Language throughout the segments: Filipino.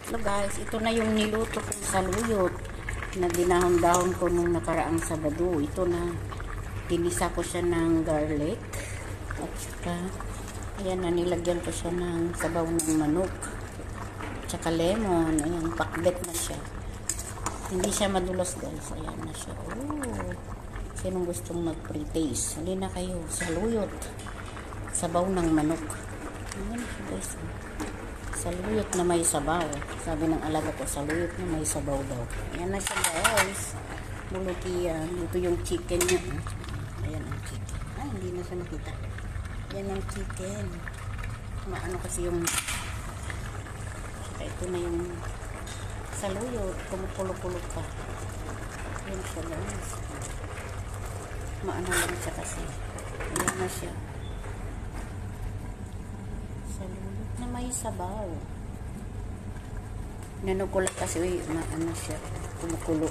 Hello guys, ito na yung niluto kong saluyot na dinahon-dahon ko nung nakaraang Sabado. Ito na, tinisa ko siya ng garlic at saka ayan na, nilagyan ko siya ng sabaw ng manok at saka lemon. Ayan, pakbet na siya, hindi siya madulas guys. Ayan na siya. Oh, sinong gustong mag-pre-taste, halina kayo. Saluyot, sabaw ng manok. Ayan siya guys, saluyot na may sabaw. Sabi ng alaga ko, saluyot na may sabaw daw. Ayan na siya guys, bulukiyan. Ito yung chicken niya. Ayan ang chicken. Hindi na siya makita. Ayan ang chicken. Maano kasi yung saka ito na yung saluyot, kumukulo-kulo pa. Ayan siya guys, maano lang siya kasi. Ayan na siya, saluyot na may sabaw. Nanukulat kasi, maano siya, kumukulo.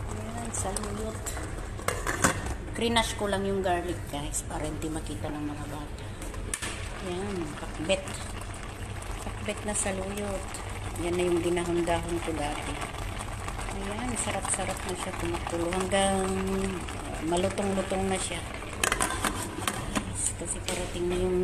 Ayan, saluyot. Crinash ko lang yung garlic guys para hindi makita ng mga bata. Ayan, pakbet. Pakbet na saluyot. Yan na yung dinahon-dahon ko dati. Ayan, sarap-sarap na siya, kumukulo hanggang malutong-lutong na siya. Kasi parating na yung